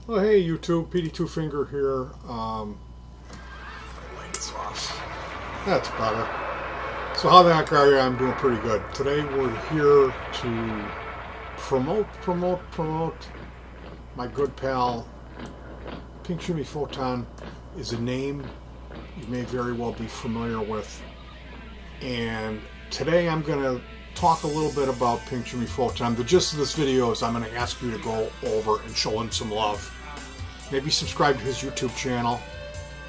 Well, hey YouTube, Petey Twofinger here. My light is off. That's better. So how the heck are you? I'm doing pretty good. Today we're here to promote my good pal. Pink Shimmy Photon is a name you may very well be familiar with. And today I'm going to talk a little bit about Pink Shimmy Photon. The gist of this video is I'm going to ask you to go over and show him some love. Maybe subscribe to his YouTube channel.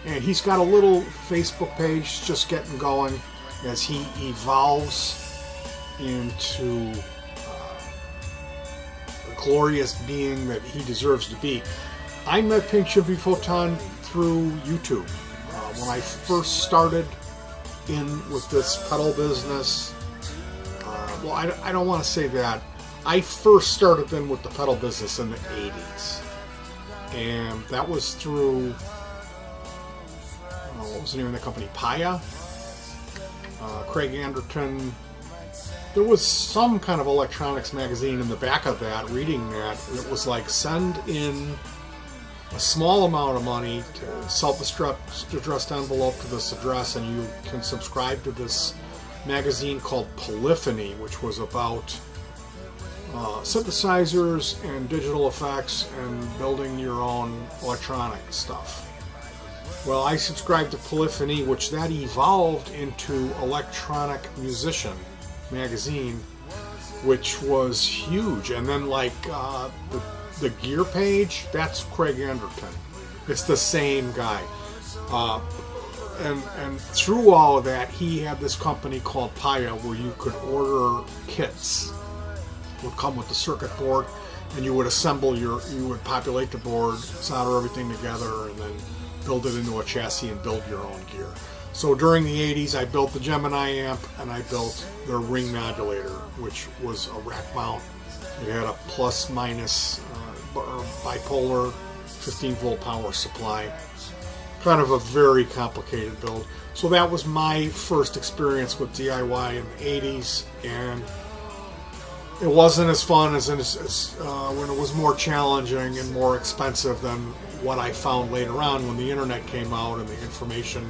And he's got a little Facebook page just getting going as he evolves into a glorious being that he deserves to be. I met Pink Shimmy Photon through YouTube. When I first started in with this pedal business, well, I don't want to say that. I first started in with the pedal business in the 80s. And that was through, what was the name of the company? Paya? Craig Anderton. There was some kind of electronics magazine in the back of that, reading that. It was like, send in a small amount of money to self-addressed envelope to this address, and you can subscribe to this magazine called Polyphony, which was about synthesizers and digital effects and building your own electronic stuff. Well, I subscribed to Polyphony, which that evolved into Electronic Musician magazine, which was huge. And then like the gear page, that's Craig Anderton. It's the same guy. And through all of that, he had this company called Paya where you could order kits. Would come with the circuit board, and you would assemble you would populate the board, solder everything together, and then build it into a chassis and build your own gear. So during the 80s, I built the Gemini amp, and I built their ring modulator, which was a rack mount. It had a plus minus bipolar 15 volt power supply. Kind of a very complicated build. So that was my first experience with DIY in the 80s, and it wasn't as fun as when it was more challenging and more expensive than what I found later on when the internet came out and the information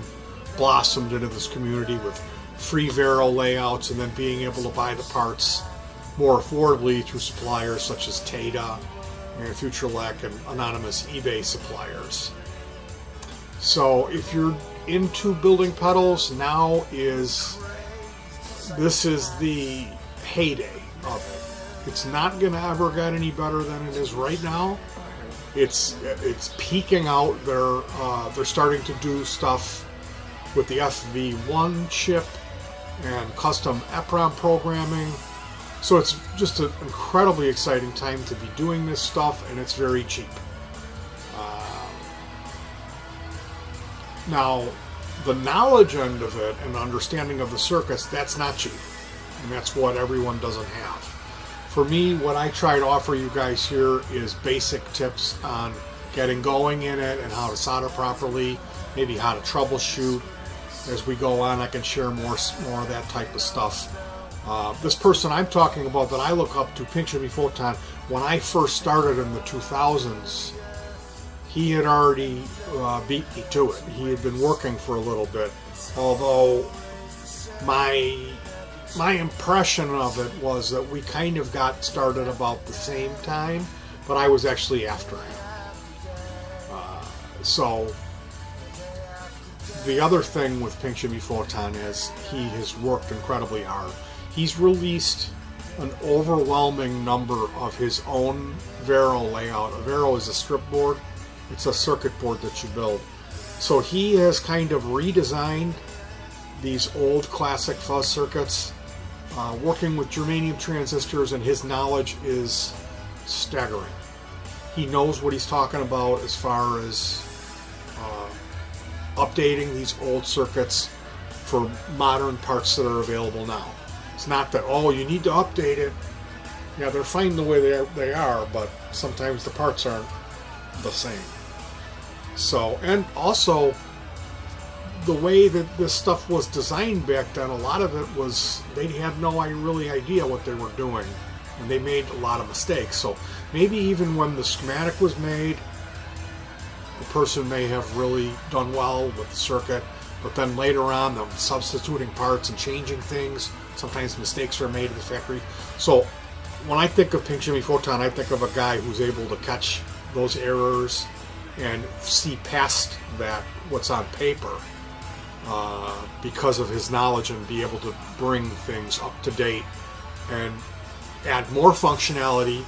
blossomed into this community with free Vero layouts, and then being able to buy the parts more affordably through suppliers such as Tata and FutureLec and anonymous eBay suppliers. So if you're into building pedals, this is the heyday of it. It's not going to ever get any better than it is right now. It's peaking out. They're starting to do stuff with the FV1 chip and custom EPROM programming. So it's just an incredibly exciting time to be doing this stuff, and it's very cheap. Now, the knowledge end of it and understanding of the circuits, that's not cheap. And that's what everyone doesn't have. For me, what I try to offer you guys here is basic tips on getting going in it and how to solder properly, maybe how to troubleshoot. As we go on, I can share more of that type of stuff. This person I'm talking about that I look up to, Pink Shimmy Photon, when I first started in the 2000s, he had already beat me to it. He had been working for a little bit, although my impression of it was that we kind of got started about the same time, but I was actually after him. So the other thing with Pink Shimmy Photon is he has worked incredibly hard. He's released an overwhelming number of his own Vero layout. A Vero is a strip board. It's a circuit board that you build. So he has kind of redesigned these old classic fuzz circuits, working with germanium transistors, and his knowledge is staggering. He knows what he's talking about as far as updating these old circuits for modern parts that are available now. It's not that, oh, you need to update it. Yeah, they're fine the way they are, but sometimes the parts aren't the same. So, and also the way that this stuff was designed back then, a lot of it was, they had no really idea what they were doing, and they made a lot of mistakes. So maybe even when the schematic was made, the person may have really done well with the circuit, but then later on, them substituting parts and changing things, sometimes mistakes are made in the factory. So when I think of Pink Jimmy Photon, I think of a guy who's able to catch those errors and see past that, what's on paper, because of his knowledge, and be able to bring things up to date and add more functionality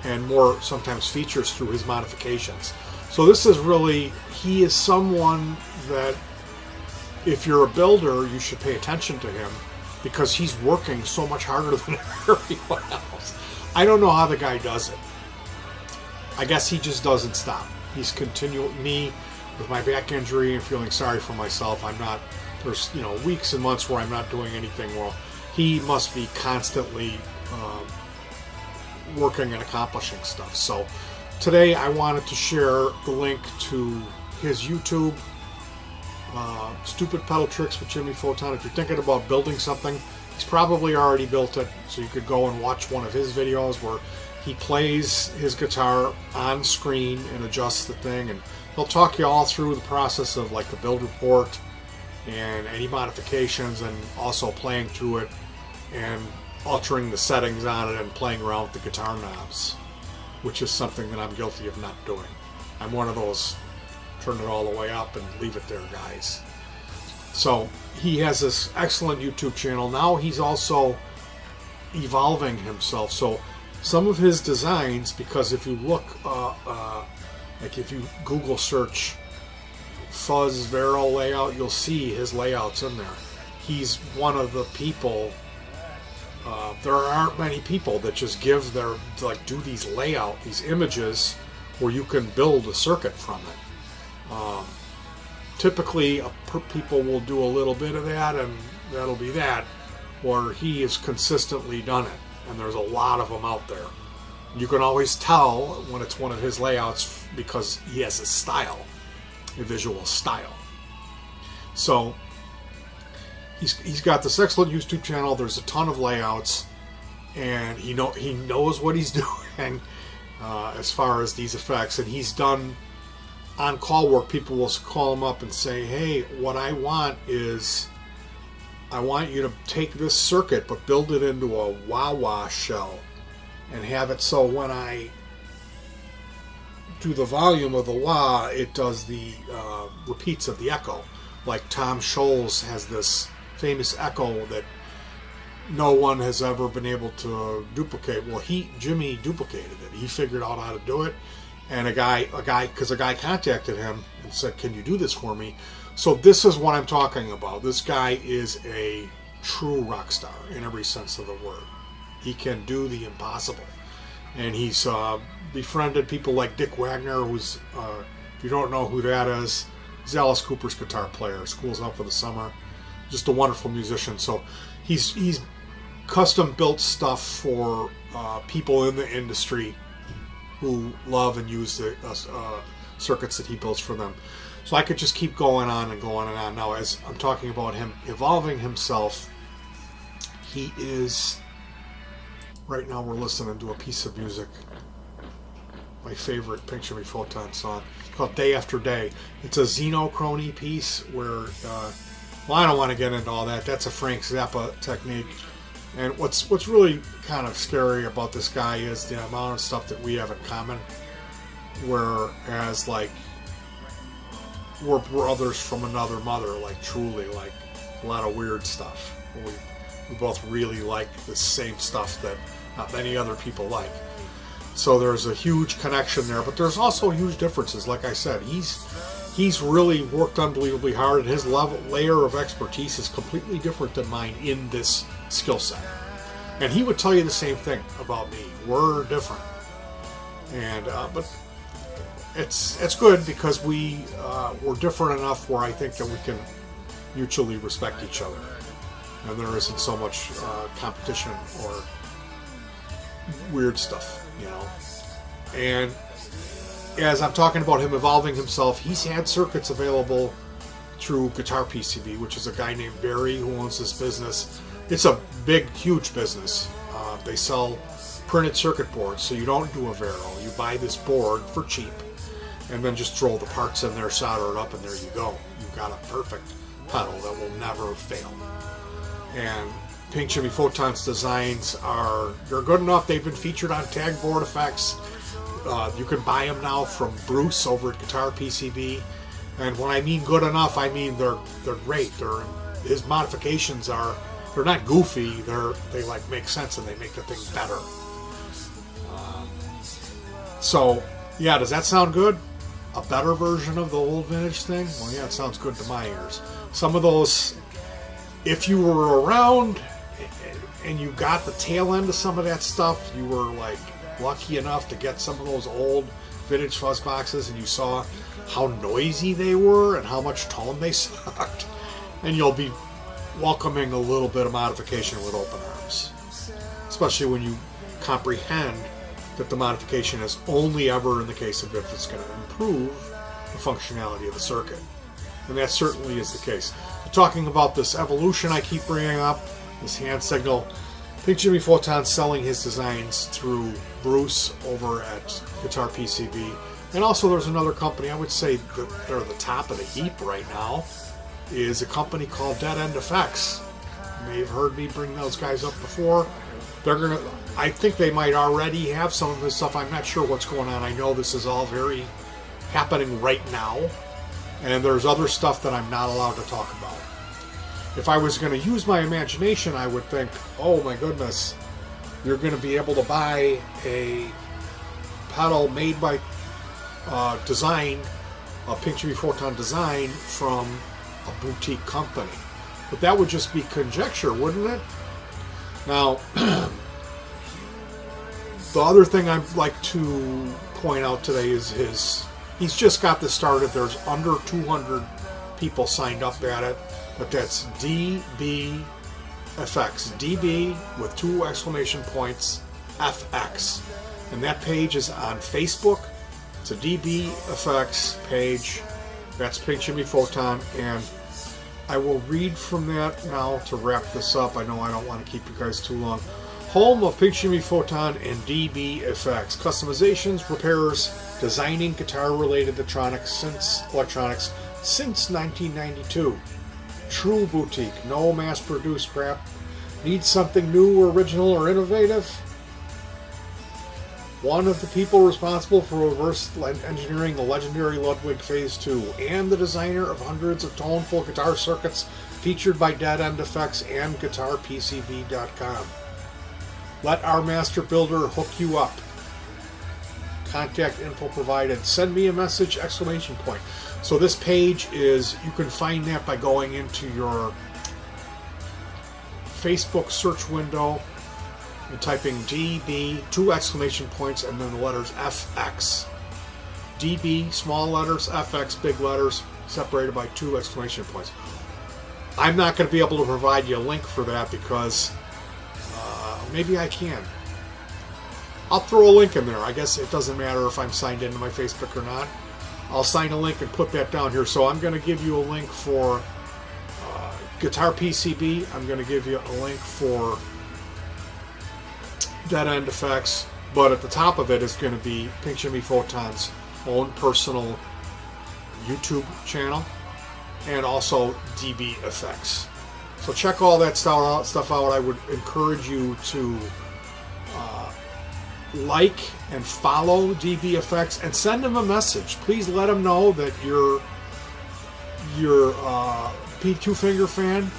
and more sometimes features through his modifications. So this is really, he is someone that if you're a builder, you should pay attention to him, because he's working so much harder than everyone else. I don't know how the guy does it. I guess he just doesn't stop. He's continuing. Me, with my back injury and feeling sorry for myself, I'm not, there's weeks and months where I'm not doing anything well. He must be constantly working and accomplishing stuff. So today I wanted to share the link to his YouTube, Stupid Pedal Tricks with Jimmy Photon. If you're thinking about building something, he's probably already built it, so you could go and watch one of his videos where he plays his guitar on screen and adjusts the thing, and he'll talk you all through the process of like the build report and any modifications, and also playing through it and altering the settings on it and playing around with the guitar knobs, which is something that I'm guilty of not doing. I'm one of those turn it all the way up and leave it there guys. So he has this excellent YouTube channel. Now he's also evolving himself. So some of his designs, because if you look, like if you Google search Fuzz Vero layout, you'll see his layouts in there. He's one of the people, there aren't many people that just give their, like do these these images where you can build a circuit from it. Typically people will do a little bit of that and that'll be that, where he has consistently done it, and there's a lot of them out there. You can always tell when it's one of his layouts because he has a style, a visual style. So he's got this excellent YouTube channel. There's a ton of layouts, and he knows what he's doing as far as these effects. And he's done on-call work. People will call him up and say, hey, what I want is, I want you to take this circuit but build it into a wah-wah shell and have it so when I do the volume of the wah, it does the repeats of the echo. Like Tom Scholes has this famous echo that no one has ever been able to duplicate. Well, Jimmy duplicated it. He figured out how to do it, and a guy contacted him and said, "Can you do this for me?" So this is what I'm talking about. This guy is a true rock star in every sense of the word. He can do the impossible, and he's befriended people like Dick Wagner, who's if you don't know who that is, he's Alice Cooper's guitar player. School's out for the summer. Just a wonderful musician. So he's custom built stuff for people in the industry who love and use the circuits that he builds for them. So I could just keep going on and going on. Now, as I'm talking about him evolving himself, he is, right now we're listening to a piece of music, my favorite Pink Jimmy Photon song, called Day After Day. It's a Xenochrony piece where, well, I don't want to get into all that. That's a Frank Zappa technique. And what's really kind of scary about this guy is the amount of stuff that we have in common. Whereas, like, we're brothers from another mother, like, truly, like, a lot of weird stuff. We both really like the same stuff that not many other people like. So there's a huge connection there, but there's also huge differences. Like I said, he's really worked unbelievably hard, and his layer of expertise is completely different than mine in this skill set. And he would tell you the same thing about me. We're different, and but it's good because we're different enough where I think that we can mutually respect each other, and there isn't so much competition or weird stuff, you know. And as I'm talking about him evolving himself, he's had circuits available through Guitar PCB, which is a guy named Barry who owns this business. It's a big, huge business. They sell printed circuit boards, so you don't do a Vero. You buy this board for cheap, and then just throw the parts in there, solder it up, and there you go. You've got a perfect pedal that will never fail. And Pink Jimmy Photon's designs they're good enough. They've been featured on Tag Board Effects. You can buy them now from Bruce over at Guitar PCB. And when I mean good enough, I mean they're great. His modifications they're not goofy. They like make sense, and they make the thing better. So yeah, does that sound good? A better version of the old vintage thing? Well, yeah, it sounds good to my ears. Some of those, if you were around and you got the tail end of some of that stuff, you were like lucky enough to get some of those old vintage fuzz boxes, and you saw how noisy they were and how much tone they sucked, and you'll be welcoming a little bit of modification with open arms, especially when you comprehend that the modification is only ever in the case of if it's going to improve the functionality of the circuit, and that certainly is the case. We're talking about this evolution I keep bringing up, this hand signal. Pink Jimmy Photon selling his designs through Bruce over at Guitar PCB. And also there's another company, I would say that they're the top of the heap right now, is a company called Dead End Effects. You may have heard me bring those guys up before. I think they might already have some of this stuff. I'm not sure what's going on. I know this is all very happening right now. And there's other stuff that I'm not allowed to talk about. If I was going to use my imagination, I would think, oh my goodness, you're going to be able to buy a pedal made by design, a Pink Jimmy Photon design from a boutique company. But that would just be conjecture, wouldn't it? Now, the other thing I'd like to point out today is he's just got this started. There's under 200 people signed up at it. But that's DB FX. DB with 2 exclamation points, FX. And that page is on Facebook. It's a DB FX page. That's Pink Jimmy Photon. And I will read from that now to wrap this up. I know I don't want to keep you guys too long. Home of Pink Jimmy Photon and DB FX. Customizations, repairs, designing guitar-related electronics since 1992. True boutique, no mass-produced crap. Need something new, original, or innovative? One of the people responsible for reverse engineering the legendary Ludwig Phase 2 and the designer of hundreds of toneful guitar circuits featured by Dead End Effects and GuitarPCB.com. Let our master builder hook you up. Contact info provided. Send me a message, exclamation point. So this page is, you can find that by going into your Facebook search window and typing DB, 2 exclamation points, and then the letters FX. DB, small letters, FX, big letters, separated by 2 exclamation points. I'm not going to be able to provide you a link for that because maybe I can. I'll throw a link in there. I guess it doesn't matter if I'm signed into my Facebook or not. I'll sign a link and put that down here. So I'm going to give you a link for Guitar PCB. I'm going to give you a link for Dead End Effects. But at the top of it is going to be Pink Jimmy Photon's own personal YouTube channel and also DB Effects. So check all that stuff out. I would encourage you to like and follow DB Effects and send them a message. Please let them know that you're twofinger fan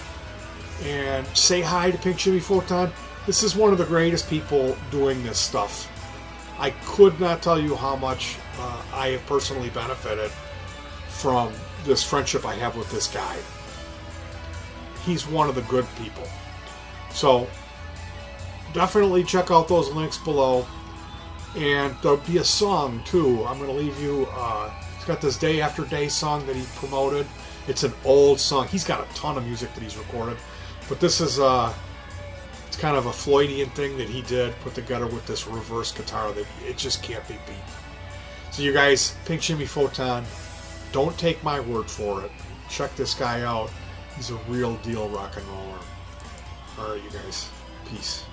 and say hi to Pink Jimmy Photon. This is one of the greatest people doing this stuff. I could not tell you how much I have personally benefited from this friendship I have with this guy. He's one of the good people. So definitely check out those links below. And there'll be a song too. I'm going to leave you. He's got this Day After Day song that he promoted. It's an old song. He's got a ton of music that he's recorded, but this is it's kind of a Floydian thing that he did put together with this reverse guitar that it just can't be beat. So you guys, Pink Jimmy Photon, don't take my word for it. Check this guy out. He's a real deal rock and roller. All right, you guys. Peace.